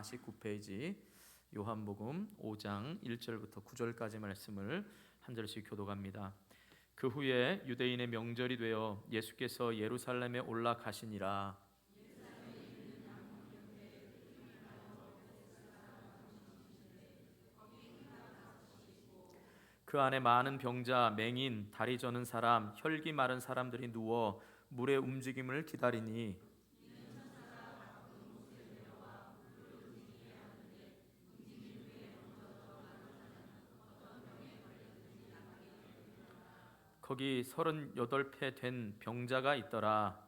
49페이지 요한복음 5장 1절부터 9절까지 말씀을 한 절씩 교독합니다. 그 후에 유대인의 명절이 되어 예수께서 예루살렘에 올라가시니라. 그 안에 많은 병자, 맹인, 다리 저는 사람, 혈기 마른 사람들이 누워 물의 움직임을 기다리니 거기 38패 된 병자가 있더라.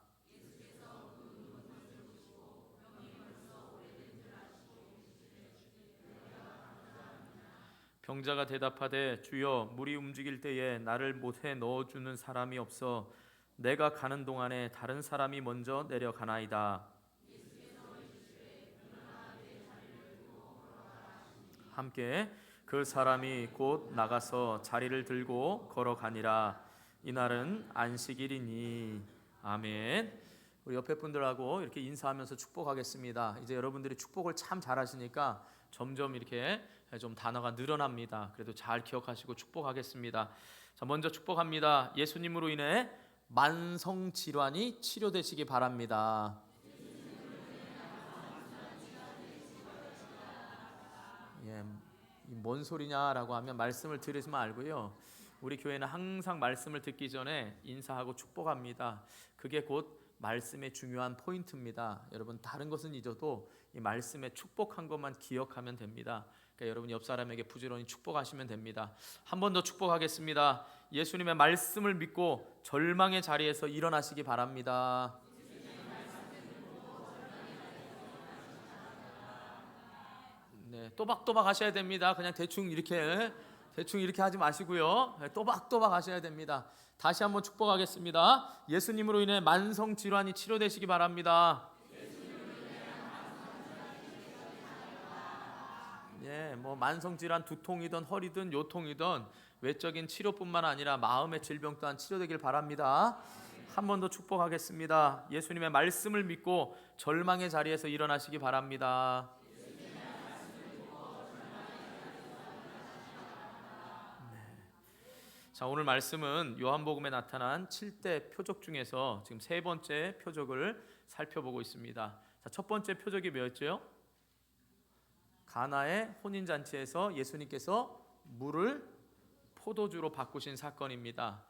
병자가 대답하되 주여 물이 움직일 때에 나를 못에 넣어주는 사람이 없어 내가 가는 동안에 다른 사람이 먼저 내려가나이다. 함께 그 사람이 곧 나가서 자리를 들고 걸어가니라. 이날은 안식일이니. 아멘. 우리 옆에 분들하고 이렇게 인사하면서 축복하겠습니다. 이제 여러분들이 축복을 참 잘하시니까 점점 이렇게 좀 단어가 늘어납니다. 그래도 잘 기억하시고 축복하겠습니다. 자, 먼저 축복합니다. 예수님으로 인해 만성 질환이 치료되시기 바랍니다. 예, 뭔 소리냐라고 하면 말씀을 들으시면 알고요. 우리 교회는 항상 말씀을 듣기 전에 인사하고 축복합니다. 그게 곧 말씀의 중요한 포인트입니다. 여러분 다른 것은 잊어도 이 말씀에 축복한 것만 기억하면 됩니다. 그러니까 여러분 옆 사람에게 부지런히 축복하시면 됩니다. 한 번 더 축복하겠습니다. 예수님의 말씀을 믿고 절망의 자리에서 일어나시기 바랍니다. 네, 또박또박 하셔야 됩니다. 그냥 대충 이렇게 하지 마시고요. 또박또박 하셔야 됩니다. 다시 한번 축복하겠습니다. 예수님으로 인해 만성 질환이 치료되시기 바랍니다. 예, 뭐 만성 질환 두통이든 허리든 요통이든 외적인 치료뿐만 아니라 마음의 질병 또한 치료되길 바랍니다. 한 번 더 축복하겠습니다. 예수님의 말씀을 믿고 절망의 자리에서 일어나시기 바랍니다. 자, 오늘 말씀은 요한복음에 나타난 7대 표적 중에서 지금 세 번째 표적을 살펴보고 있습니다. 자, 첫 번째 표적이 뭐였죠? 가나의 혼인잔치에서 예수님께서 물을 포도주로 바꾸신 사건입니다.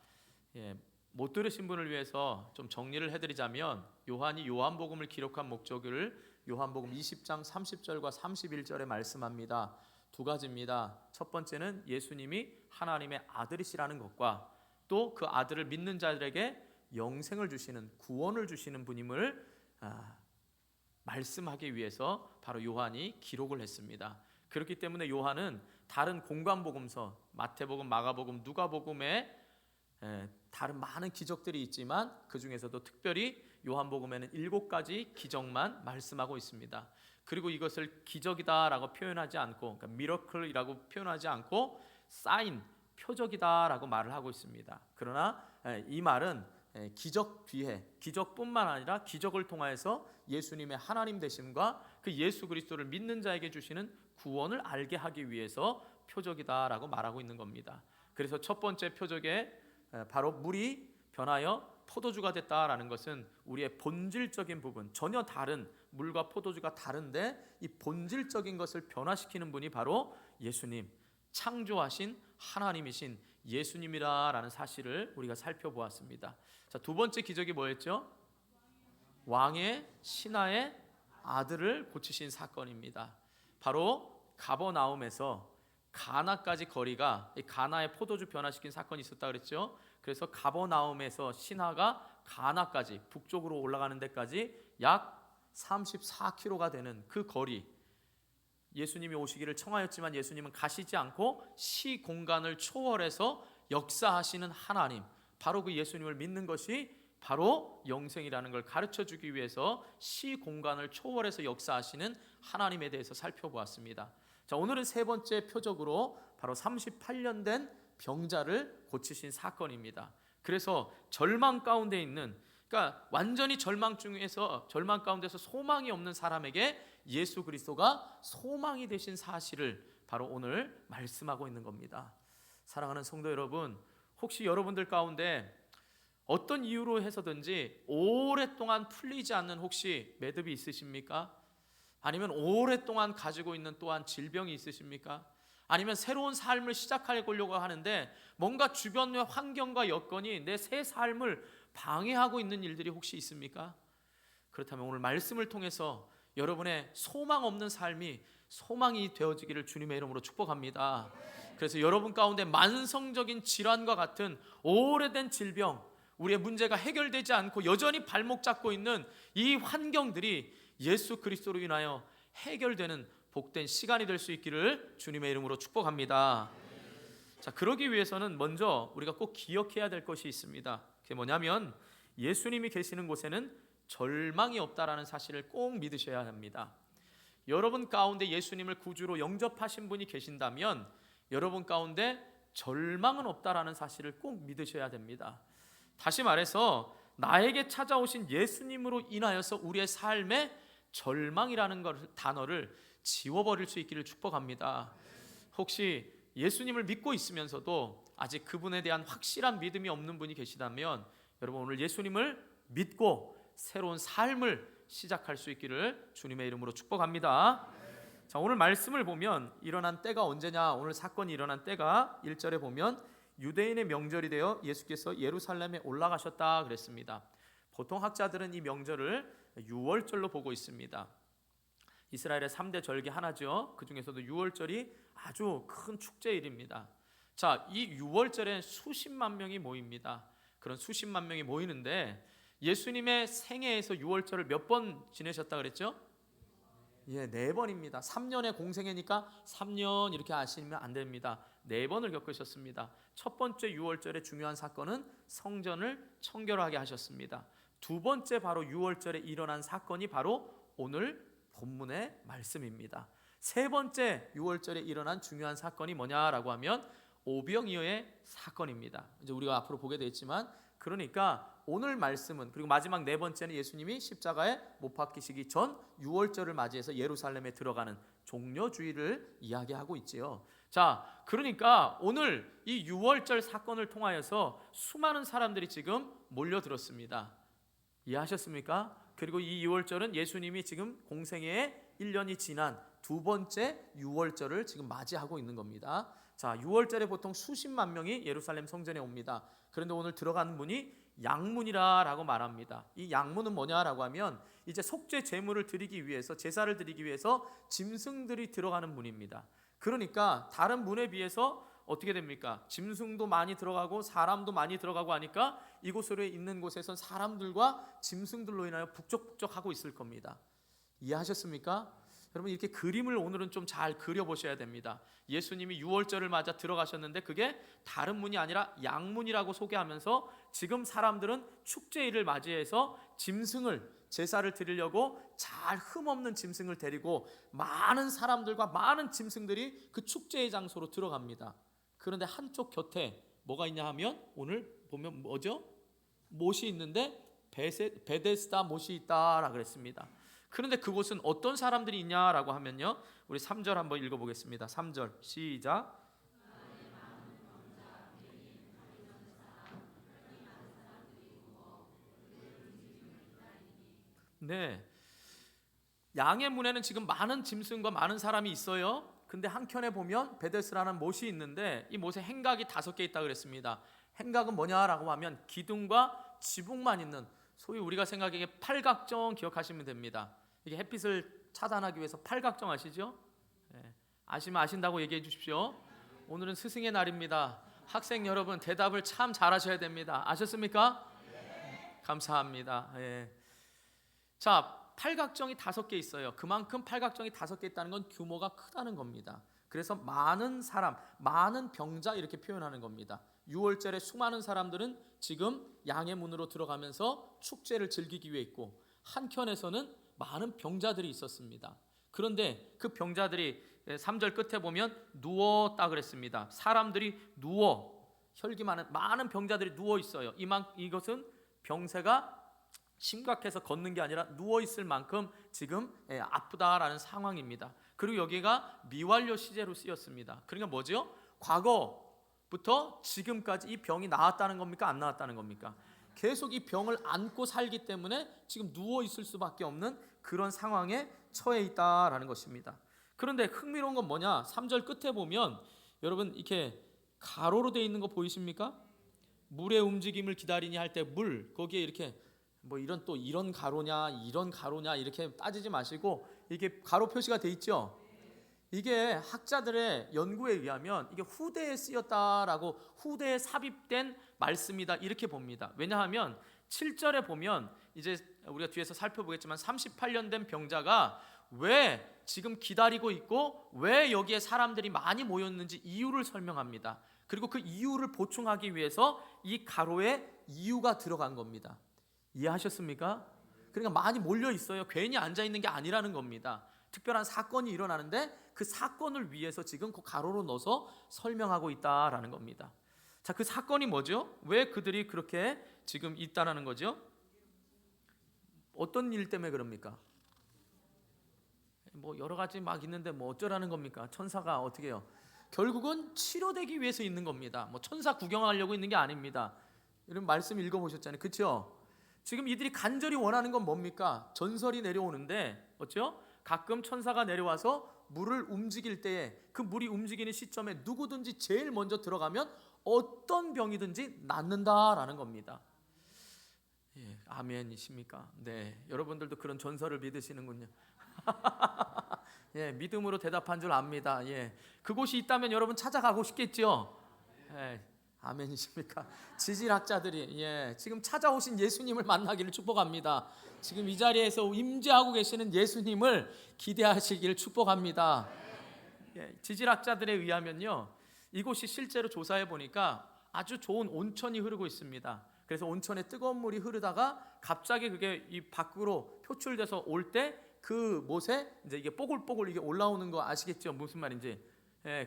예, 못 들으신 분을 위해서 좀 정리를 해드리자면 요한이 요한복음을 기록한 목적을 요한복음 20장 30절과 31절에 말씀합니다. 두 가지입니다. 첫 번째는 예수님이 하나님의 아들이시라는 것과 또 그 아들을 믿는 자들에게 영생을 주시는 구원을 주시는 분임을 말씀하기 위해서 바로 요한이 기록을 했습니다. 그렇기 때문에 요한은 다른 공관복음서 마태복음, 마가복음, 누가복음에 다른 많은 기적들이 있지만 그 중에서도 특별히 요한복음에는 7가지 기적만 말씀하고 있습니다. 그리고 이것을 기적이다라고 표현하지 않고, 그러니까 미러클이라고 표현하지 않고 사인, 표적이다라고 말을 하고 있습니다. 그러나 이 말은 기적 뒤에 기적뿐만 아니라 기적을 통하여서 예수님의 하나님 되심과 그 예수 그리스도를 믿는 자에게 주시는 구원을 알게 하기 위해서 표적이다라고 말하고 있는 겁니다. 그래서 첫 번째 표적에 바로 물이 변하여 포도주가 됐다라는 것은 우리의 본질적인 부분, 전혀 다른 물과 포도주가 다른데 이 본질적인 것을 변화시키는 분이 바로 예수님, 창조하신 하나님이신 예수님이라는 사실을 우리가 살펴보았습니다. 자, 두 번째 기적이 뭐였죠? 왕의 신하의 아들을 고치신 사건입니다. 바로 가버나움에서 가나까지 거리가, 가나의 포도주 변화시킨 사건이 있었다 그랬죠. 그래서 가버나움에서 신하가 가나까지 북쪽으로 올라가는 데까지 약 34km가 되는 그 거리, 예수님이 오시기를 청하였지만 예수님은 가시지 않고 시 공간을 초월해서 역사하시는 하나님, 바로 그 예수님을 믿는 것이 바로 영생이라는 걸 가르쳐 주기 위해서 시 공간을 초월해서 역사하시는 하나님에 대해서 살펴보았습니다. 자, 오늘은 세 번째 표적으로 바로 38년 된 병자를 고치신 사건입니다. 그래서 절망 가운데 있는 그러니까 완전히 절망 가운데서 소망이 없는 사람에게 예수 그리스도가 소망이 되신 사실을 바로 오늘 말씀하고 있는 겁니다. 사랑하는 성도 여러분, 혹시 여러분들 가운데 어떤 이유로 해서든지 오랫동안 풀리지 않는 혹시 매듭이 있으십니까? 아니면 오랫동안 가지고 있는 또한 질병이 있으십니까? 아니면 새로운 삶을 시작하려고 하는데 뭔가 주변의 환경과 여건이 내 새 삶을 방해하고 있는 일들이 혹시 있습니까? 그렇다면 오늘 말씀을 통해서 여러분의 소망 없는 삶이 소망이 되어지기를 주님의 이름으로 축복합니다. 그래서 여러분 가운데 만성적인 질환과 같은 오래된 질병, 우리의 문제가 해결되지 않고 여전히 발목 잡고 있는 이 환경들이 예수 그리스도로 인하여 해결되는 복된 시간이 될 수 있기를 주님의 이름으로 축복합니다. 자, 그러기 위해서는 먼저 우리가 꼭 기억해야 될 것이 있습니다. 그게 뭐냐면 예수님이 계시는 곳에는 절망이 없다라는 사실을 꼭 믿으셔야 합니다. 여러분 가운데 예수님을 구주로 영접하신 분이 계신다면 여러분 가운데 절망은 없다라는 사실을 꼭 믿으셔야 됩니다. 다시 말해서 나에게 찾아오신 예수님으로 인하여서 우리의 삶에 절망이라는 단어를 지워버릴 수 있기를 축복합니다. 혹시 예수님을 믿고 있으면서도 아직 그분에 대한 확실한 믿음이 없는 분이 계시다면 여러분 오늘 예수님을 믿고 새로운 삶을 시작할 수 있기를 주님의 이름으로 축복합니다. 자, 오늘 말씀을 보면 일어난 때가 언제냐? 오늘 사건이 일어난 때가 1절에 보면 유대인의 명절이 되어 예수께서 예루살렘에 올라가셨다 그랬습니다. 보통 학자들은 이 명절을 유월절로 보고 있습니다. 이스라엘의 3대 절기 하나죠. 그 중에서도 유월절이 아주 큰 축제일입니다. 자, 이 유월절에 수십만 명이 모입니다. 그런 수십만 명이 모이는데 예수님의 생애에서 유월절을 몇 번 지내셨다 그랬죠? 예, 4번입니다. 3년의 공생애니까 3년 이렇게 아시면 안 됩니다. 4번을 겪으셨습니다. 첫 번째 유월절의 중요한 사건은 성전을 청결하게 하셨습니다. 두 번째 바로 유월절에 일어난 사건이 바로 오늘 본문의 말씀입니다. 세 번째 유월절에 일어난 중요한 사건이 뭐냐라고 하면 오병이어의 사건입니다. 이제 우리가 앞으로 보게 되겠지만 그러니까 오늘 말씀은 그리고 마지막 4번째는 예수님이 십자가에 못 박히시기 전 유월절을 맞이해서 예루살렘에 들어가는 종려주의를 이야기하고 있지요. 자, 그러니까 오늘 이 유월절 사건을 통하여서 수많은 사람들이 지금 몰려들었습니다. 이해하셨습니까? 그리고 이 유월절은 예수님이 지금 공생애에 1년이 지난 두 번째 유월절을 지금 맞이하고 있는 겁니다. 자, 유월절에 보통 수십만 명이 예루살렘 성전에 옵니다. 그런데 오늘 들어간 문이 양문이라고 말합니다. 이 양문은 뭐냐라고 하면 이제 속죄 제물을 드리기 위해서 제사를 드리기 위해서 짐승들이 들어가는 문입니다. 그러니까 다른 문에 비해서 어떻게 됩니까? 짐승도 많이 들어가고 사람도 많이 들어가고 하니까 이곳으로 있는 곳에선 사람들과 짐승들로 인하여 북적북적하고 있을 겁니다. 이해하셨습니까? 여러분 이렇게 그림을 오늘은 좀 잘 그려보셔야 됩니다. 예수님이 유월절을 맞아 들어가셨는데 그게 다른 문이 아니라 양문이라고 소개하면서 지금 사람들은 축제일을 맞이해서 짐승을 제사를 드리려고 잘 흠없는 짐승을 데리고 많은 사람들과 많은 짐승들이 그 축제의 장소로 들어갑니다. 그런데 한쪽 곁에 뭐가 있냐 하면 오늘 보면 뭐죠? 못이 있는데 베데스다 못이 있다라고 그랬습니다. 그런데 그곳은 어떤 사람들이 있냐라고 하면요, 우리 3절 한번 읽어보겠습니다. 3절 시작. 네, 양의 문에는 지금 많은 짐승과 많은 사람이 있어요. 근데 한켠에 보면 베데스라는 못이 있는데 이 못에 행각이 5개 있다 그랬습니다. 행각은 뭐냐라고 하면 기둥과 지붕만 있는 소위 우리가 생각하기에 팔각정 기억하시면 됩니다. 이게 햇빛을 차단하기 위해서 팔각정 아시죠? 네. 아시면 아신다고 얘기해 주십시오. 오늘은 스승의 날입니다. 학생 여러분 대답을 참 잘하셔야 됩니다. 아셨습니까? 네. 감사합니다. 네. 자, 팔각정이 5개 있어요. 그만큼 팔각정이 5개 있다는 건 규모가 크다는 겁니다. 그래서 많은 사람, 많은 병자 이렇게 표현하는 겁니다. 유월절에 수많은 사람들은 지금 양의 문으로 들어가면서 축제를 즐기기 위해 있고 한켠에서는 많은 병자들이 있었습니다. 그런데 그 병자들이 3절 끝에 보면 누웠다 그랬습니다. 사람들이 누워 혈기 많은 병자들이 누워 있어요. 이것은 병세가 심각해서 걷는 게 아니라 누워 있을 만큼 지금 아프다라는 상황입니다. 그리고 여기가 미완료 시제로 쓰였습니다. 그러니까 뭐죠? 과거부터 지금까지 이 병이 나았다는 겁니까? 안 나았다는 겁니까? 계속 이 병을 안고 살기 때문에 지금 누워 있을 수밖에 없는 그런 상황에 처해 있다라는 것입니다. 그런데 흥미로운 건 뭐냐? 3절 끝에 보면 여러분 이렇게 가로로 되어 있는 거 보이십니까? 물의 움직임을 기다리니 할 때 물 거기에 이렇게 뭐 이런 또 이런 가로냐 이런 가로냐 이렇게 따지지 마시고 이게 가로 표시가 돼 있죠. 이게 학자들의 연구에 의하면 이게 후대에 쓰였다라고 후대에 삽입된 말씀이다 이렇게 봅니다. 왜냐하면 7절에 보면 이제 우리가 뒤에서 살펴보겠지만 38년 된 병자가 왜 지금 기다리고 있고 왜 여기에 사람들이 많이 모였는지 이유를 설명합니다. 그리고 그 이유를 보충하기 위해서 이 가로에 이유가 들어간 겁니다. 이해하셨습니까? 그러니까 많이 몰려 있어요. 괜히 앉아 있는 게 아니라는 겁니다. 특별한 사건이 일어나는데 그 사건을 위해서 지금 그 가로로 넣어서 설명하고 있다라는 겁니다. 자, 그 사건이 뭐죠? 왜 그들이 그렇게 지금 있다라는 거죠? 어떤 일 때문에 그럽니까? 뭐 여러 가지 막 있는데 뭐 어쩌라는 겁니까? 천사가 어떻게 해요? 결국은 치료되기 위해서 있는 겁니다. 뭐 천사 구경하려고 있는 게 아닙니다. 이런 말씀 읽어보셨잖아요. 그렇죠? 지금 이들이 간절히 원하는 건 뭡니까? 전설이 내려오는데 어쩌? 가끔 천사가 내려와서 물을 움직일 때에 그 물이 움직이는 시점에 누구든지 제일 먼저 들어가면 어떤 병이든지 낫는다라는 겁니다. 예, 아멘이십니까? 네, 여러분들도 그런 전설을 믿으시는군요. 예, 믿음으로 대답한 줄 압니다. 예, 그곳이 있다면 여러분 찾아가고 싶겠죠. 예, 아멘이십니까? 지질학자들이 지금 찾아오신 예수님을 만나기를 축복합니다. 지금 이 자리에서 임재하고 계시는 예수님을 기대하시기를 축복합니다. 지질학자들에 의하면요, 이곳이 실제로 조사해 보니까 아주 좋은 온천이 흐르고 있습니다. 그래서 온천에 뜨거운 물이 흐르다가 갑자기 그게 이 밖으로 표출돼서 올 때 그 못에 이제 이게 뽀글뽀글 이게 올라오는 거 아시겠죠? 무슨 말인지.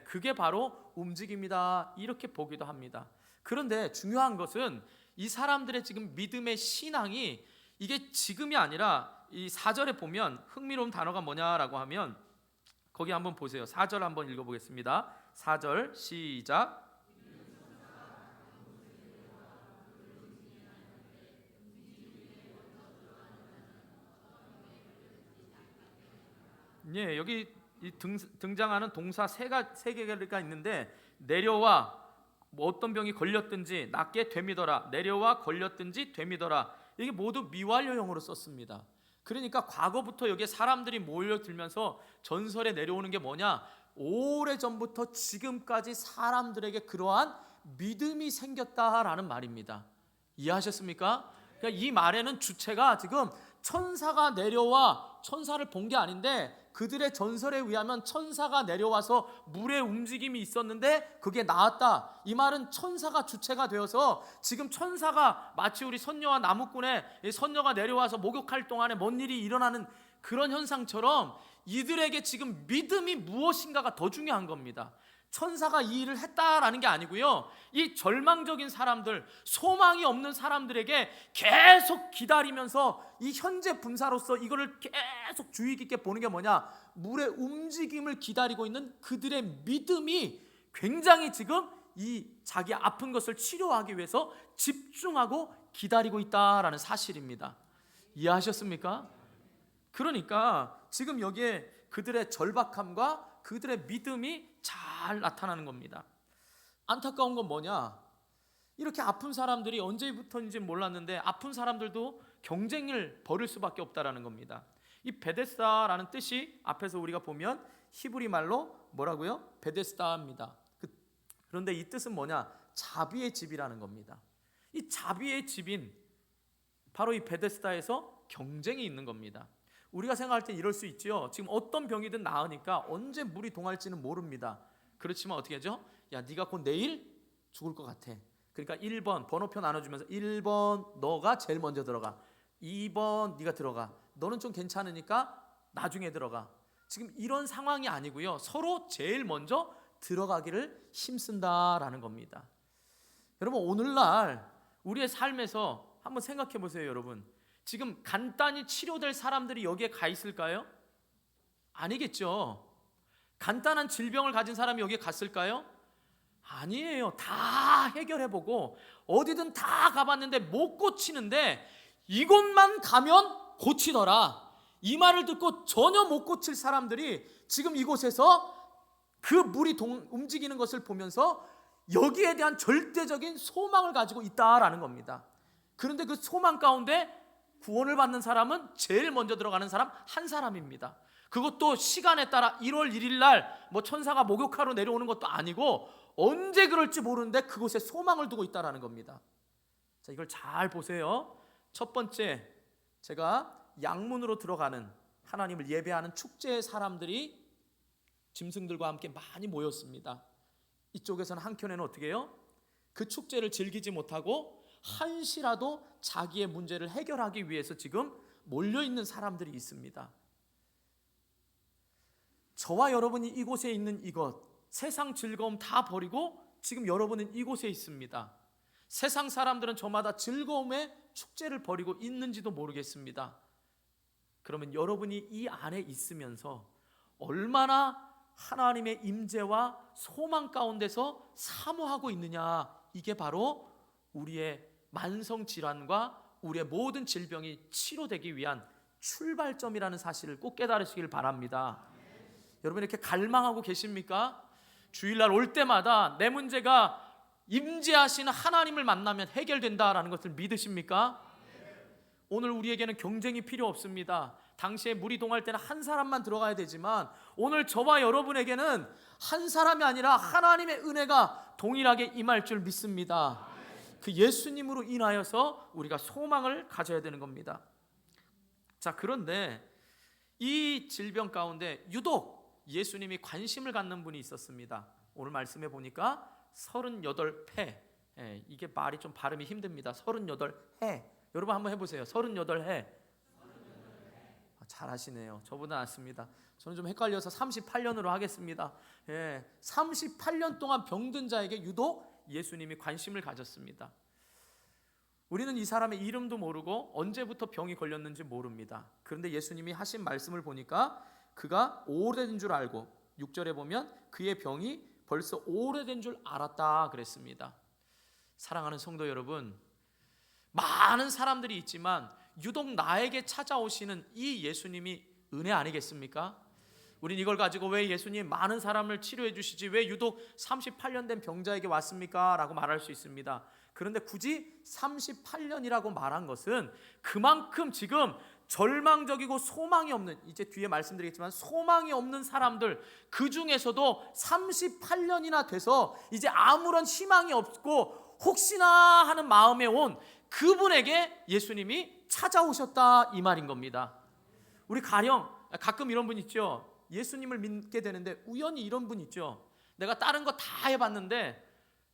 그게 바로 움직임이다 이렇게 보기도 합니다. 그런데 중요한 것은 이 사람들의 지금 믿음의 신앙이 이게 지금이 아니라 이 4절에 보면 흥미로운 단어가 뭐냐라고 하면 거기 한번 보세요. 4절 한번 읽어보겠습니다. 4절 시작. 예, 여기 등장하는 동사 세 개가 있는데 내려와 뭐 어떤 병이 걸렸든지 낫게 되미더라. 내려와 걸렸든지 되미더라. 이게 모두 미완료형으로 썼습니다. 그러니까 과거부터 여기에 사람들이 몰려들면서 전설에 내려오는 게 뭐냐? 오래전부터 지금까지 사람들에게 그러한 믿음이 생겼다라는 말입니다. 이해하셨습니까? 그러니까 이 말에는 주체가 지금 천사가 내려와 천사를 본 게 아닌데 그들의 전설에 의하면 천사가 내려와서 물의 움직임이 있었는데 그게 나았다. 이 말은 천사가 주체가 되어서 지금 천사가 마치 우리 선녀와 나무꾼의 선녀가 내려와서 목욕할 동안에 뭔 일이 일어나는 그런 현상처럼 이들에게 지금 믿음이 무엇인가가 더 중요한 겁니다. 천사가 이 일을 했다라는 게 아니고요, 이 절망적인 사람들, 소망이 없는 사람들에게 계속 기다리면서 이 현재 분사로서 이거를 계속 주의 깊게 보는 게 뭐냐? 물의 움직임을 기다리고 있는 그들의 믿음이 굉장히 지금 이 자기 아픈 것을 치료하기 위해서 집중하고 기다리고 있다라는 사실입니다. 이해하셨습니까? 그러니까 지금 여기에 그들의 절박함과 그들의 믿음이 잘 나타나는 겁니다. 안타까운 건 뭐냐? 이렇게 아픈 사람들이 언제부터인지 몰랐는데 아픈 사람들도 경쟁을 벌일 수밖에 없다라는 겁니다. 이 베데스다라는 뜻이 앞에서 우리가 보면 히브리 말로 뭐라고요? 베데스다입니다. 그런데 이 뜻은 뭐냐? 자비의 집이라는 겁니다. 이 자비의 집인 바로 이 베데스다에서 경쟁이 있는 겁니다. 우리가 생각할 때 이럴 수 있죠. 지금 어떤 병이든 나으니까 언제 물이 동할지는 모릅니다. 그렇지만 어떻게 하죠? 야, 네가 곧 내일 죽을 것 같아. 그러니까 1번 번호표 나눠주면서 1번 너가 제일 먼저 들어가, 2번 네가 들어가, 너는 좀 괜찮으니까 나중에 들어가. 지금 이런 상황이 아니고요, 서로 제일 먼저 들어가기를 힘쓴다라는 겁니다. 여러분, 오늘날 우리의 삶에서 한번 생각해 보세요. 여러분, 지금 간단히 치료될 사람들이 여기에 가 있을까요? 아니겠죠. 간단한 질병을 가진 사람이 여기에 갔을까요? 아니에요. 다 해결해보고 어디든 다 가봤는데 못 고치는데 이곳만 가면 고치더라, 이 말을 듣고 전혀 못 고칠 사람들이 지금 이곳에서 그 물이 움직이는 것을 보면서 여기에 대한 절대적인 소망을 가지고 있다라는 겁니다. 그런데 그 소망 가운데 구원을 받는 사람은 제일 먼저 들어가는 사람 한 사람입니다. 그것도 시간에 따라 1월 1일 날 뭐 천사가 목욕하러 내려오는 것도 아니고 언제 그럴지 모르는데 그곳에 소망을 두고 있다라는 겁니다. 자, 이걸 잘 보세요. 첫 번째, 제가 양문으로 들어가는 하나님을 예배하는 축제의 사람들이 짐승들과 함께 많이 모였습니다. 이쪽에서는 한켠에는 어떻게 해요? 그 축제를 즐기지 못하고 한시라도 자기의 문제를 해결하기 위해서 지금 몰려있는 사람들이 있습니다. 저와 여러분이 이곳에 있는 이것, 세상 즐거움 다 버리고 지금 여러분은 이곳에 있습니다. 세상 사람들은 저마다 즐거움의 축제를 벌이고 있는지도 모르겠습니다. 그러면 여러분이 이 안에 있으면서 얼마나 하나님의 임재와 소망 가운데서 사모하고 있느냐, 이게 바로 우리의 만성질환과 우리의 모든 질병이 치료되기 위한 출발점이라는 사실을 꼭 깨달으시길 바랍니다. 여러분 이렇게 갈망하고 계십니까? 주일날 올 때마다 내 문제가 임재하시는 하나님을 만나면 해결된다라는 것을 믿으십니까? 오늘 우리에게는 경쟁이 필요 없습니다. 당시에 물이 동할 때는 한 사람만 들어가야 되지만 오늘 저와 여러분에게는 한 사람이 아니라 하나님의 은혜가 동일하게 임할 줄 믿습니다. 그 예수님으로 인하여서 우리가 소망을 가져야 되는 겁니다. 자, 그런데 이 질병 가운데 유독 예수님이 관심을 갖는 분이 있었습니다. 오늘 말씀해 보니까 38해. 이게 말이 좀 발음이 힘듭니다. 38해. 여러분 한번 해보세요. 38해. 잘하시네요. 저보다 낫습니다. 저는 좀 헷갈려서 38년으로 하겠습니다. 38년 동안 병든 자에게 유독 예수님이 관심을 가졌습니다. 우리는 이 사람의 이름도 모르고 언제부터 병이 걸렸는지 모릅니다. 그런데 예수님이 하신 말씀을 보니까 그가 오래된 줄 알고 6절에 보면 그의 병이 벌써 오래된 줄 알았다 그랬습니다. 사랑하는 성도 여러분, 많은 사람들이 있지만 유독 나에게 찾아오시는 이 예수님이 은혜 아니겠습니까? 우린 이걸 가지고 왜 예수님 많은 사람을 치료해 주시지 왜 유독 38년 된 병자에게 왔습니까? 라고 말할 수 있습니다. 그런데 굳이 38년이라고 말한 것은 그만큼 지금 절망적이고 소망이 없는, 이제 뒤에 말씀드리겠지만 소망이 없는 사람들, 그 중에서도 38년이나 돼서 이제 아무런 희망이 없고 혹시나 하는 마음에 온 그분에게 예수님이 찾아오셨다 이 말인 겁니다. 우리 가끔 이런 분 있죠. 예수님을 믿게 되는데 우연히 이런 분 있죠. 내가 다른 거 다 해봤는데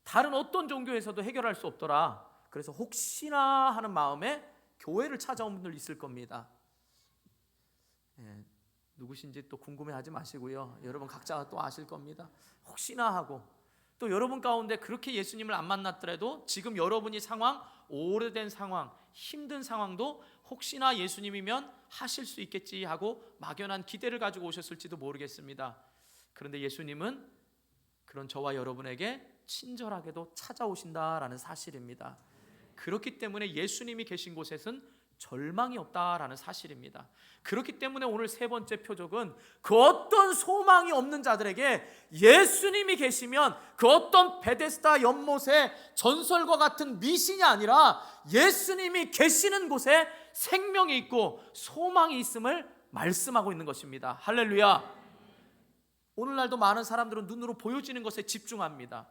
다른 어떤 종교에서도 해결할 수 없더라. 그래서 혹시나 하는 마음에 교회를 찾아온 분들 있을 겁니다. 누구신지 또 궁금해하지 마시고요. 여러분 각자 또 아실 겁니다. 혹시나 하고 또 여러분 가운데 그렇게 예수님을 안 만났더라도 지금 여러분이 상황, 오래된 상황, 힘든 상황도 혹시나 예수님이면 하실 수 있겠지 하고 막연한 기대를 가지고 오셨을지도 모르겠습니다. 그런데 예수님은 그런 저와 여러분에게 친절하게도 찾아오신다라는 사실입니다. 그렇기 때문에 예수님이 계신 곳에는 절망이 없다라는 사실입니다. 그렇기 때문에 오늘 세 번째 표적은 그 어떤 소망이 없는 자들에게 예수님이 계시면 그 어떤 베데스다 연못의 전설과 같은 미신이 아니라 예수님이 계시는 곳에 생명이 있고 소망이 있음을 말씀하고 있는 것입니다. 할렐루야. 오늘날도 많은 사람들은 눈으로 보여지는 것에 집중합니다.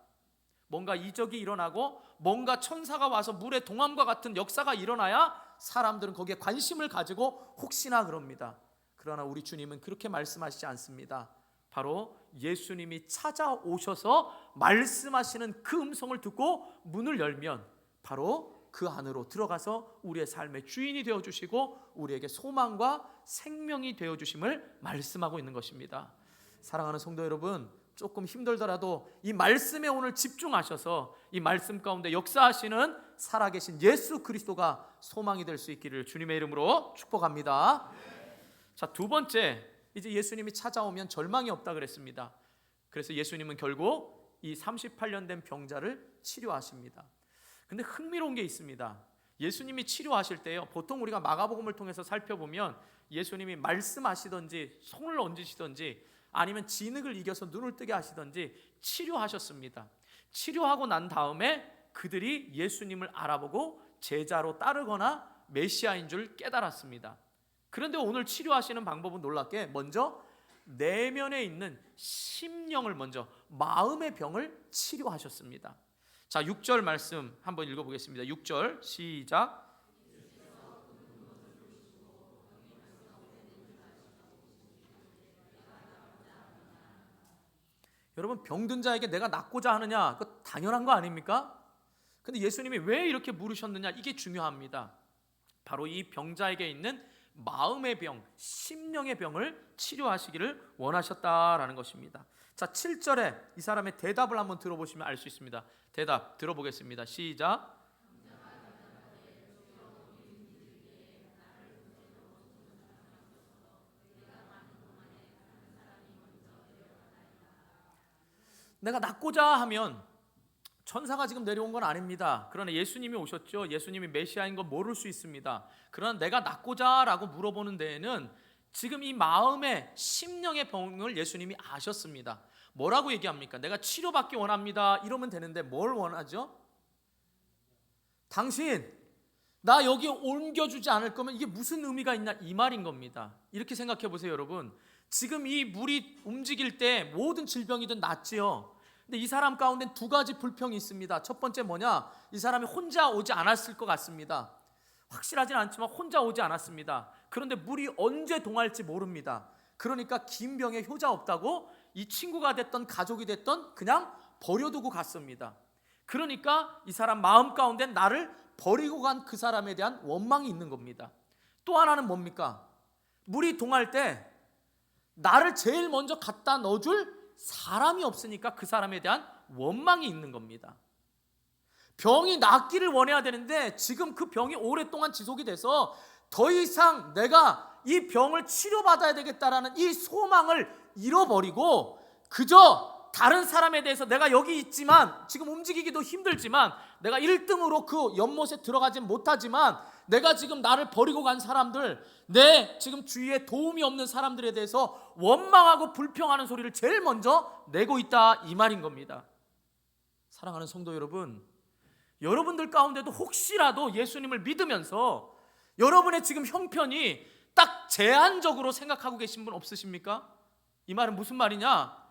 뭔가 이적이 일어나고 뭔가 천사가 와서 물의 동함과 같은 역사가 일어나야 사람들은 거기에 관심을 가지고 혹시나 그럽니다. 그러나 우리 주님은 그렇게 말씀하시지 않습니다. 바로 예수님이 찾아오셔서 말씀하시는 그 음성을 듣고 문을 열면 바로 그 안으로 들어가서 우리의 삶의 주인이 되어주시고 우리에게 소망과 생명이 되어주심을 말씀하고 있는 것입니다. 사랑하는 성도 여러분, 조금 힘들더라도 이 말씀에 오늘 집중하셔서 이 말씀 가운데 역사하시는 살아계신 예수 그리스도가 소망이 될 수 있기를 주님의 이름으로 축복합니다. 자, 두 번째, 이제 예수님이 찾아오면 절망이 없다 그랬습니다. 그래서 예수님은 결국 이 38년 된 병자를 치료하십니다. 근데 흥미로운 게 있습니다. 예수님이 치료하실 때요, 보통 우리가 마가복음을 통해서 살펴보면 예수님이 말씀하시든지 손을 얹으시든지 아니면 진흙을 이겨서 눈을 뜨게 하시든지 치료하셨습니다. 치료하고 난 다음에 그들이 예수님을 알아보고 제자로 따르거나 메시아인 줄 깨달았습니다. 그런데 오늘 치료하시는 방법은 놀랍게 먼저 내면에 있는 심령을 먼저, 마음의 병을 치료하셨습니다. 자, 6절 말씀 한번 읽어보겠습니다. 6절 시작. 여러분, 병든 자에게 내가 낫고자 하느냐? 그거 당연한 거 아닙니까? 근데 예수님이 왜 이렇게 물으셨느냐? 이게 중요합니다. 바로 이 병자에게 있는 마음의 병, 심령의 병을 치료하시기를 원하셨다라는 것입니다. 자, 7절에 이 사람의 대답을 한번 들어보시면 알 수 있습니다. 대답 들어보겠습니다. 시작. 내가 낫고자 하면 천사가 지금 내려온 건 아닙니다. 그러나 예수님이 오셨죠. 예수님이 메시아인 건 모를 수 있습니다. 그러나 내가 낫고자 라고 물어보는 데에는 지금 이 마음의 심령의 병을 예수님이 아셨습니다. 뭐라고 얘기합니까? 내가 치료받기 원합니다 이러면 되는데 뭘 원하죠? 당신 나 여기 옮겨주지 않을 거면 이게 무슨 의미가 있나, 이 말인 겁니다. 이렇게 생각해 보세요. 여러분, 지금 이 물이 움직일 때 모든 질병이든 낫지요. 근데 이 사람 가운데 두 가지 불평이 있습니다. 첫 번째 뭐냐? 이 사람이 혼자 오지 않았을 것 같습니다. 확실하진 않지만 혼자 오지 않았습니다. 그런데 물이 언제 동할지 모릅니다. 그러니까 긴 병에 효자 없다고 이 친구가 됐던 가족이 됐던 그냥 버려두고 갔습니다. 그러니까 이 사람 마음 가운데 나를 버리고 간 그 사람에 대한 원망이 있는 겁니다. 또 하나는 뭡니까? 물이 동할 때 나를 제일 먼저 갖다 넣어줄 사람이 없으니까 그 사람에 대한 원망이 있는 겁니다. 병이 낫기를 원해야 되는데 지금 그 병이 오랫동안 지속이 돼서 더 이상 내가 이 병을 치료받아야 되겠다라는 이 소망을 잃어버리고 그저 다른 사람에 대해서 내가 여기 있지만 지금 움직이기도 힘들지만 내가 1등으로 그 연못에 들어가진 못하지만 내가 지금 나를 버리고 간 사람들, 내 지금 주위에 도움이 없는 사람들에 대해서 원망하고 불평하는 소리를 제일 먼저 내고 있다, 이 말인 겁니다. 사랑하는 성도 여러분, 여러분들 가운데도 혹시라도 예수님을 믿으면서 여러분의 지금 형편이 딱 제한적으로 생각하고 계신 분 없으십니까? 이 말은 무슨 말이냐?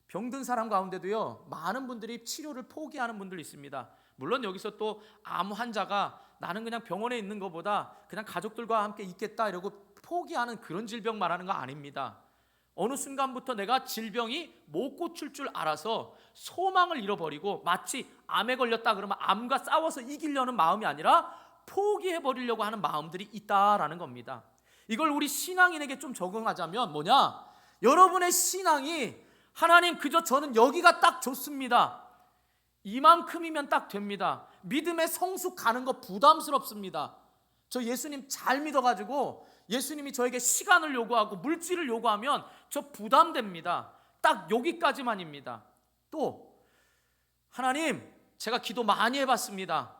병든 사람 가운데도요, 많은 분들이 치료를 포기하는 분들이 있습니다. 물론 여기서 또 암 환자가 나는 그냥 병원에 있는 것보다 그냥 가족들과 함께 있겠다 이러고 포기하는 그런 질병 말하는 거 아닙니다. 어느 순간부터 내가 질병이 못 고칠 줄 알아서 소망을 잃어버리고 마치 암에 걸렸다 그러면 암과 싸워서 이기려는 마음이 아니라 포기해버리려고 하는 마음들이 있다라는 겁니다. 이걸 우리 신앙인에게 좀 적용하자면 뭐냐? 여러분의 신앙이 하나님 그저 저는 여기가 딱 좋습니다, 이만큼이면 딱 됩니다, 믿음의 성숙 가는 거 부담스럽습니다, 저 예수님 잘 믿어가지고 예수님이 저에게 시간을 요구하고 물질을 요구하면 저 부담됩니다, 딱 여기까지만입니다. 또 하나님 제가 기도 많이 해봤습니다,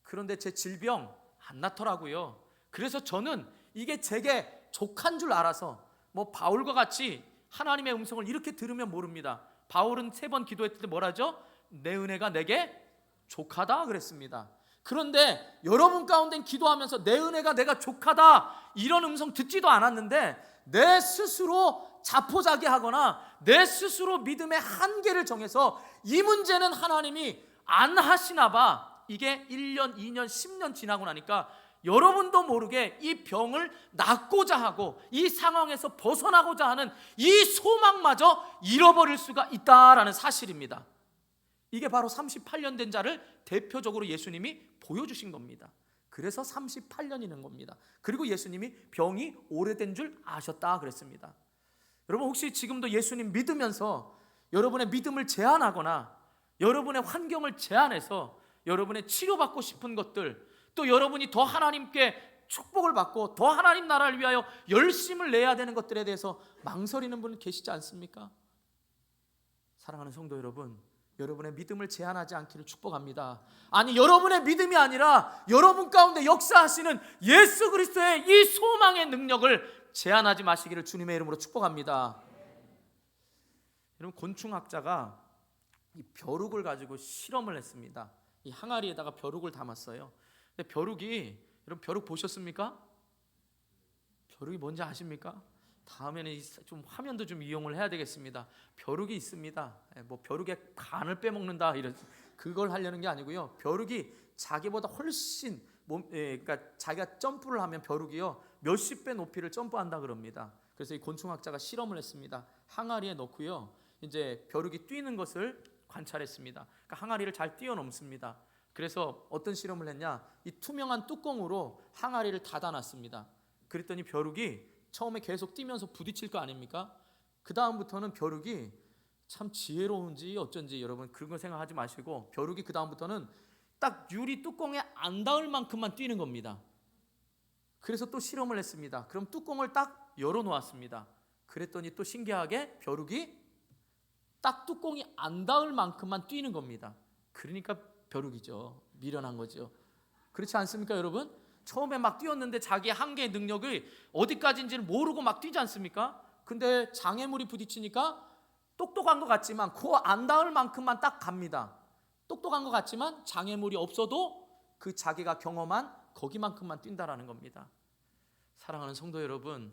그런데 제 질병 안 낫더라고요, 그래서 저는 이게 제게 족한 줄 알아서 뭐 바울과 같이 하나님의 음성을 이렇게 들으면 모릅니다. 바울은 3번 기도했을 때 뭐라죠? 내 은혜가 내게 족하다 그랬습니다. 그런데 여러분 가운데는 기도하면서 내 은혜가 내가 족하다 이런 음성 듣지도 않았는데 내 스스로 자포자기하거나 내 스스로 믿음의 한계를 정해서 이 문제는 하나님이 안 하시나 봐, 이게 1년, 2년, 10년 지나고 나니까 여러분도 모르게 이 병을 낫고자 하고 이 상황에서 벗어나고자 하는 이 소망마저 잃어버릴 수가 있다라는 사실입니다. 이게 바로 38년 된 자를 대표적으로 예수님이 보여주신 겁니다. 그래서 38년이는 겁니다. 그리고 예수님이 병이 오래된 줄 아셨다 그랬습니다. 여러분 혹시 지금도 예수님 믿으면서 여러분의 믿음을 제한하거나 여러분의 환경을 제한해서 여러분의 치료받고 싶은 것들, 또 여러분이 더 하나님께 축복을 받고 더 하나님 나라를 위하여 열심을 내야 되는 것들에 대해서 망설이는 분 계시지 않습니까? 사랑하는 성도 여러분, 여러분의 믿음을 제한하지 않기를 축복합니다. 아니, 여러분의 믿음이 아니라 여러분 가운데 역사하시는 예수 그리스도의 이 소망의 능력을 제한하지 마시기를 주님의 이름으로 축복합니다. 여러분, 곤충학자가 이 벼룩을 가지고 실험을 했습니다. 이 항아리에다가 벼룩을 담았어요. 근데 벼룩이, 여러분 벼룩 보셨습니까? 벼룩이 뭔지 아십니까? 다음에는 좀 화면도 좀 이용을 해야 되겠습니다. 벼룩이 있습니다. 뭐 벼룩의 간을 빼먹는다 이런, 그걸 하려는 게 아니고요. 벼룩이 자기보다 훨씬 그러니까 자기가 점프를 하면 벼룩이요 몇십 배 높이를 점프한다 그럽니다. 그래서 이 곤충학자가 실험을 했습니다. 항아리에 넣고요, 이제 벼룩이 뛰는 것을 관찰했습니다. 그러니까 항아리를 잘 뛰어넘습니다. 그래서 어떤 실험을 했냐, 이 투명한 뚜껑으로 항아리를 닫아놨습니다. 그랬더니 벼룩이 처음에 계속 뛰면서 부딪힐 거 아닙니까? 그 다음부터는 벼룩이 참 지혜로운지 어쩐지 여러분 그런 거 생각하지 마시고, 벼룩이 그 다음부터는 딱 유리 뚜껑에 안 닿을 만큼만 뛰는 겁니다. 그래서 또 실험을 했습니다. 그럼 뚜껑을 딱 열어놓았습니다. 그랬더니 또 신기하게 벼룩이 딱 뚜껑이 안 닿을 만큼만 뛰는 겁니다. 그러니까 벼룩이죠. 미련한 거죠. 그렇지 않습니까 여러분? 처음에 막 뛰었는데 자기의 한계의 능력이 어디까지인지를 모르고 막 뛰지 않습니까? 근데 장애물이 부딪히니까 똑똑한 것 같지만 그 안 닿을 만큼만 딱 갑니다. 똑똑한 것 같지만 장애물이 없어도 그 자기가 경험한 거기만큼만 뛴다라는 겁니다. 사랑하는 성도 여러분,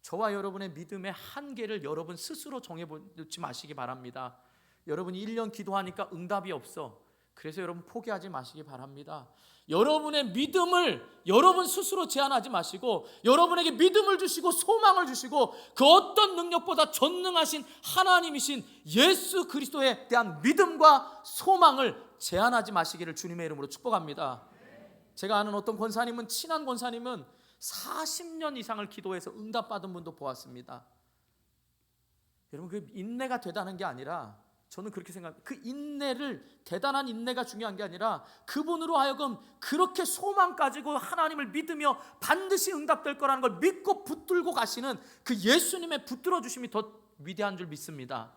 저와 여러분의 믿음의 한계를 여러분 스스로 정해보지 마시기 바랍니다. 여러분이 1년 기도하니까 응답이 없어, 그래서 여러분 포기하지 마시기 바랍니다. 여러분의 믿음을 여러분 스스로 제한하지 마시고, 여러분에게 믿음을 주시고 소망을 주시고 그 어떤 능력보다 전능하신 하나님이신 예수 그리스도에 대한 믿음과 소망을 제한하지 마시기를 주님의 이름으로 축복합니다. 제가 아는 어떤 권사님은, 친한 권사님은 40년 이상을 기도해서 응답받은 분도 보았습니다. 여러분, 그 인내가 되다는 게 아니라, 저는 그렇게 생각합니다. 그 인내를, 대단한 인내가 중요한 게 아니라 그분으로 하여금 그렇게 소망 가지고 하나님을 믿으며 반드시 응답될 거라는 걸 믿고 붙들고 가시는 그 예수님의 붙들어 주심이 더 위대한 줄 믿습니다.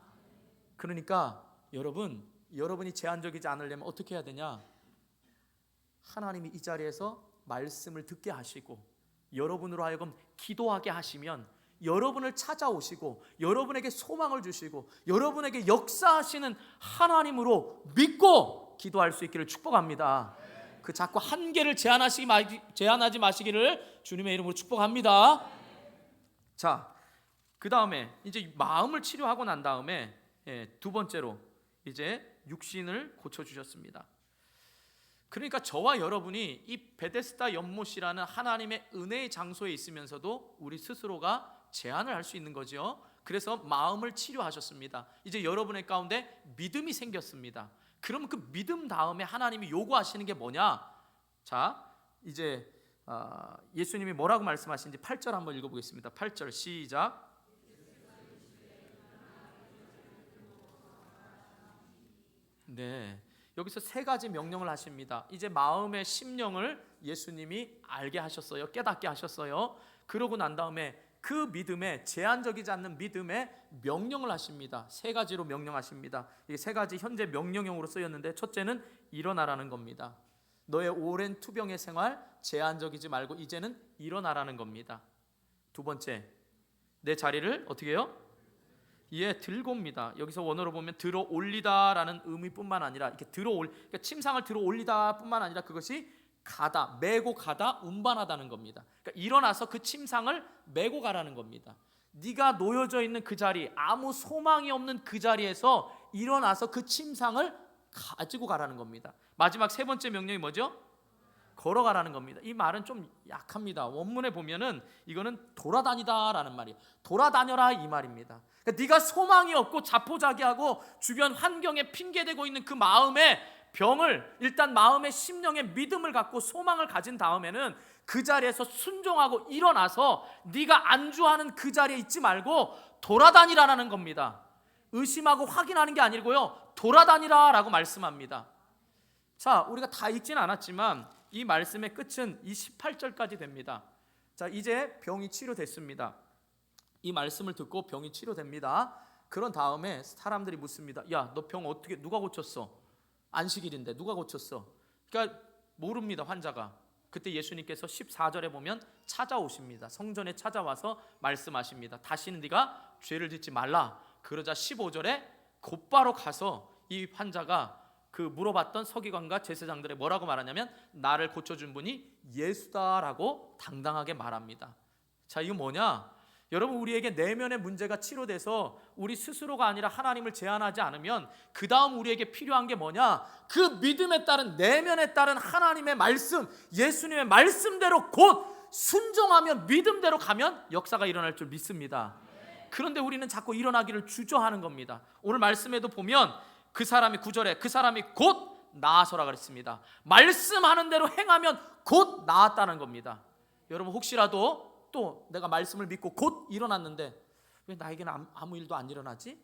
그러니까 여러분이 제한적이지 않으려면 어떻게 해야 되냐? 하나님이 이 자리에서 말씀을 듣게 하시고 여러분으로 하여금 기도하게 하시면 여러분을 찾아오시고 여러분에게 소망을 주시고 여러분에게 역사하시는 하나님으로 믿고 기도할 수 있기를 축복합니다. 그 자꾸 한계를 제한하지 마시기를 주님의 이름으로 축복합니다. 자, 그 다음에 이제 마음을 치료하고 난 다음에 두 번째로 이제 육신을 고쳐주셨습니다. 그러니까 저와 여러분이 이 베데스다 연못이라는 하나님의 은혜의 장소에 있으면서도 우리 스스로가 제한을 할 수 있는 거죠. 그래서 마음을 치료하셨습니다. 이제 여러분의 가운데 믿음이 생겼습니다. 그럼 그 믿음 다음에 하나님이 요구하시는 게 뭐냐? 자, 이제 예수님이 뭐라고 말씀하시는지 8절 한번 읽어보겠습니다. 8절 시작. 네, 여기서 세 가지 명령을 하십니다. 이제 마음의 심령을 예수님이 알게 하셨어요. 깨닫게 하셨어요. 그러고 난 다음에 그 믿음에, 제한적이지 않는 믿음에 명령을 하십니다. 세 가지로 명령하십니다. 이게 세 가지 현재 명령형으로 쓰였는데, 첫째는 일어나라는 겁니다. 너의 오랜 투병의 생활 제한적이지 말고 이제는 일어나라는 겁니다. 두 번째, 내 자리를 어떻게 해요? 들고 옵니다. 여기서 원어로 보면 들어 올리다라는 의미뿐만 아니라 이렇게 그러니까 침상을 들어 올리다 뿐만 아니라 그것이 가다, 메고 가다, 운반하다는 겁니다. 그러니까 일어나서 그 침상을 메고 가라는 겁니다. 네가 놓여져 있는 그 자리, 아무 소망이 없는 그 자리에서 일어나서 그 침상을 가지고 가라는 겁니다. 마지막 세 번째 명령이 뭐죠? 걸어가라는 겁니다. 이 말은 좀 약합니다. 원문에 보면은 이거는 돌아다니다라는 말이에요. 돌아다녀라 이 말입니다. 그러니까 네가 소망이 없고 자포자기하고 주변 환경에 핑계대고 있는 그 마음의 병을, 일단 마음의 심령의 믿음을 갖고 소망을 가진 다음에는 그 자리에서 순종하고 일어나서 네가 안주하는 그 자리에 있지 말고 돌아다니라는 겁니다. 의심하고 확인하는 게 아니고요, 돌아다니라라고 말씀합니다. 자, 우리가 다 읽지는 않았지만 이 말씀의 끝은 이 18절까지 됩니다. 자, 이제 병이 치료됐습니다. 이 말씀을 듣고 병이 치료됩니다. 그런 다음에 사람들이 묻습니다. 야, 너 병 어떻게 누가 고쳤어? 안식일인데 누가 고쳤어? 그러니까 모릅니다, 환자가. 그때 예수님께서 14절에 보면 찾아오십니다. 성전에 찾아와서 말씀하십니다. 다시는 네가 죄를 짓지 말라. 그러자 15절에 곧바로 가서 이 환자가 그 물어봤던 서기관과 제사장들의 뭐라고 말하냐면 나를 고쳐준 분이 예수다라고 당당하게 말합니다. 자, 이거 뭐냐? 여러분, 우리에게 내면의 문제가 치료돼서 우리 스스로가 아니라 하나님을 제한하지 않으면 그 다음 우리에게 필요한 게 뭐냐? 그 믿음에 따른, 내면에 따른 하나님의 말씀, 예수님의 말씀대로 곧 순종하면, 믿음대로 가면 역사가 일어날 줄 믿습니다. 그런데 우리는 자꾸 일어나기를 주저하는 겁니다. 오늘 말씀에도 보면 그 사람이 9절에 그 사람이 곧 나아서라 그랬습니다. 말씀하는 대로 행하면 곧 나았다는 겁니다. 여러분, 혹시라도 또 내가 말씀을 믿고 곧 일어났는데 왜 나에게는 아무 일도 안 일어나지?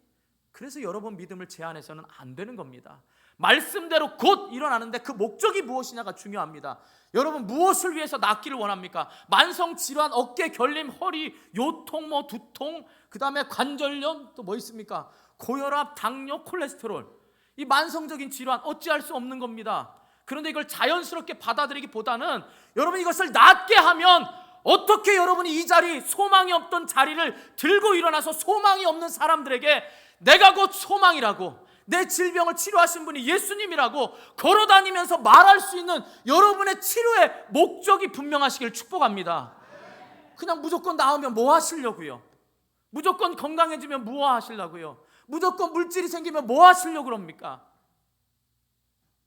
그래서 여러분 믿음을 제한해서는 안 되는 겁니다. 말씀대로 곧 일어나는데 그 목적이 무엇이냐가 중요합니다. 여러분, 무엇을 위해서 낫기를 원합니까? 만성 질환, 어깨 결림, 허리, 요통, 두통, 그 다음에 관절염, 또 뭐 있습니까? 고혈압, 당뇨, 콜레스테롤. 이 만성적인 질환 어찌할 수 없는 겁니다. 그런데 이걸 자연스럽게 받아들이기보다는 여러분 이것을 낫게 하면 어떻게 여러분이 이 자리, 소망이 없던 자리를 들고 일어나서 소망이 없는 사람들에게 내가 곧 소망이라고, 내 질병을 치료하신 분이 예수님이라고 걸어다니면서 말할 수 있는 여러분의 치료의 목적이 분명하시길 축복합니다. 그냥 무조건 나으면 뭐 하시려고요? 무조건 건강해지면 뭐 하시려고요? 무조건 물질이 생기면 뭐 하시려고 그럽니까?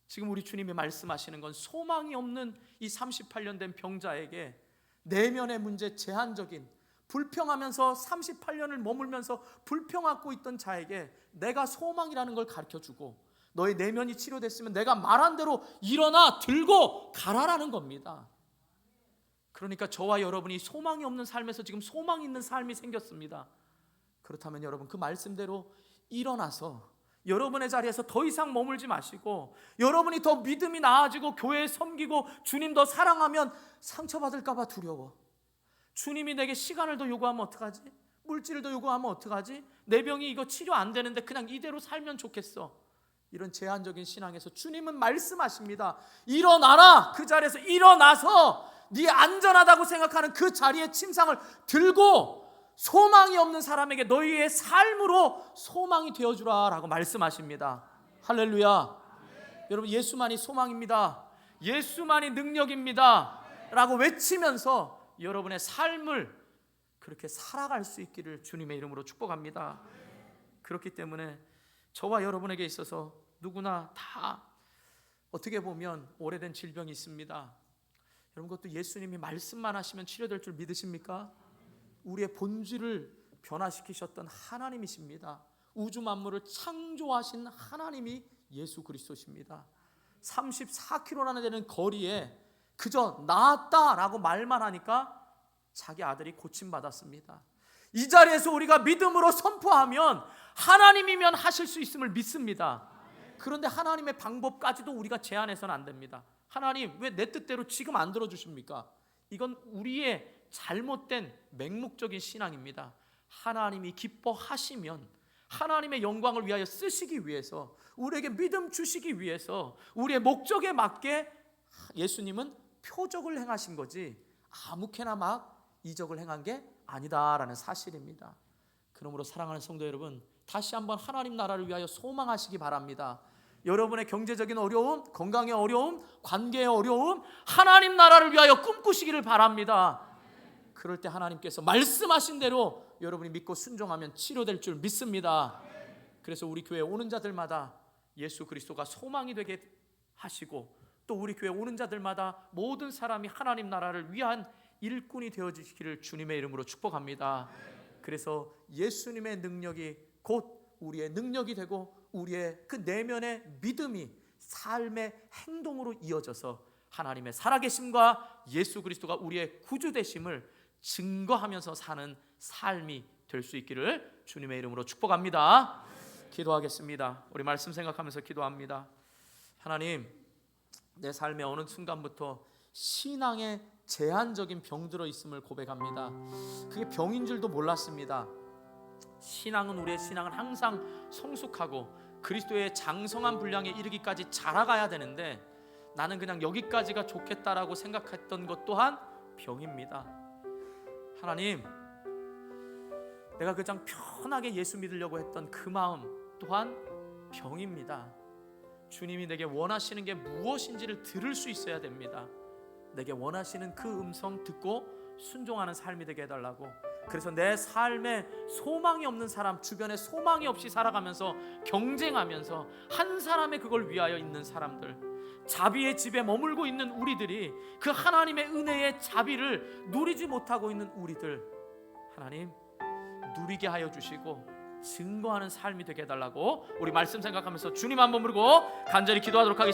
지금 우리 주님이 말씀하시는 건 소망이 없는 이 38년 된 병자에게 내면의 문제, 제한적인 불평하면서 38년을 머물면서 불평하고 있던 자에게 내가 소망이라는 걸 가르쳐주고 너의 내면이 치료됐으면 내가 말한 대로 일어나 들고 가라라는 겁니다. 그러니까 저와 여러분이 소망이 없는 삶에서 지금 소망이 있는 삶이 생겼습니다. 그렇다면 여러분 그 말씀대로 일어나서 여러분의 자리에서 더 이상 머물지 마시고 여러분이 더 믿음이 나아지고 교회에 섬기고 주님 더 사랑하면 상처받을까 봐 두려워. 주님이 내게 시간을 더 요구하면 어떡하지? 물질을 더 요구하면 어떡하지? 내 병이 이거 치료 안 되는데 그냥 이대로 살면 좋겠어. 이런 제한적인 신앙에서 주님은 말씀하십니다. 일어나라. 그 자리에서 일어나서 네 안전하다고 생각하는 그 자리의 침상을 들고 소망이 없는 사람에게 너희의 삶으로 소망이 되어주라 라고 말씀하십니다. 할렐루야. 여러분, 예수만이 소망입니다. 예수만이 능력입니다 라고 외치면서 여러분의 삶을 그렇게 살아갈 수 있기를 주님의 이름으로 축복합니다. 그렇기 때문에 저와 여러분에게 있어서 누구나 다 어떻게 보면 오래된 질병이 있습니다. 여러분, 그것도 예수님이 말씀만 하시면 치료될 줄 믿으십니까? 우리의 본질을 변화시키셨던 하나님이십니다. 우주 만물을 창조하신 하나님이 예수 그리스도십니다. 34km나 되는 거리에 그저 나았다라고 말만 하니까 자기 아들이 고침받았습니다. 이 자리에서 우리가 믿음으로 선포하면 하나님이면 하실 수 있음을 믿습니다. 그런데 하나님의 방법까지도 우리가 제한해서는 안 됩니다. 하나님, 왜 내 뜻대로 지금 안 들어주십니까? 이건 우리의 잘못된 맹목적인 신앙입니다. 하나님이 기뻐하시면 하나님의 영광을 위하여 쓰시기 위해서, 우리에게 믿음 주시기 위해서 우리의 목적에 맞게 예수님은 표적을 행하신 거지 아무렇게나 막 이적을 행한 게 아니다라는 사실입니다. 그러므로 사랑하는 성도 여러분, 다시 한번 하나님 나라를 위하여 소망하시기 바랍니다. 여러분의 경제적인 어려움, 건강의 어려움, 관계의 어려움, 하나님 나라를 위하여 꿈꾸시기를 바랍니다. 그럴 때 하나님께서 말씀하신 대로 여러분이 믿고 순종하면 치료될 줄 믿습니다. 그래서 우리 교회에 오는 자들마다 예수 그리스도가 소망이 되게 하시고, 또 우리 교회에 오는 자들마다 모든 사람이 하나님 나라를 위한 일꾼이 되어주시기를 주님의 이름으로 축복합니다. 그래서 예수님의 능력이 곧 우리의 능력이 되고 우리의 그 내면의 믿음이 삶의 행동으로 이어져서 하나님의 살아계심과 예수 그리스도가 우리의 구주 되심을 증거하면서 사는 삶이 될 수 있기를 주님의 이름으로 축복합니다. 기도하겠습니다. 우리 말씀 생각하면서 기도합니다. 하나님, 내 삶의 어느 순간부터 신앙에 제한적인 병들어 있음을 고백합니다. 그게 병인 줄도 몰랐습니다. 신앙은, 우리의 신앙은 항상 성숙하고 그리스도의 장성한 분량에 이르기까지 자라가야 되는데 나는 그냥 여기까지가 좋겠다라고 생각했던 것 또한 병입니다. 하나님, 내가 그냥 편하게 예수 믿으려고 했던 그 마음 또한 병입니다. 주님이 내게 원하시는 게 무엇인지를 들을 수 있어야 됩니다. 내게 원하시는 그 음성 듣고 순종하는 삶이 되게 해달라고. 그래서 내 삶에 소망이 없는 사람, 주변에 소망이 없이 살아가면서 경쟁하면서 한 사람의 그걸 위하여 있는 사람들, 자비의 집에 머물고 있는 우리들이 그 하나님의 은혜의 자비를 누리지 못하고 있는 우리들, 하나님 누리게 하여 주시고 증거하는 삶이 되게 해달라고 우리 말씀 생각하면서 주님 한번 부르고 간절히 기도하도록 하겠습니다.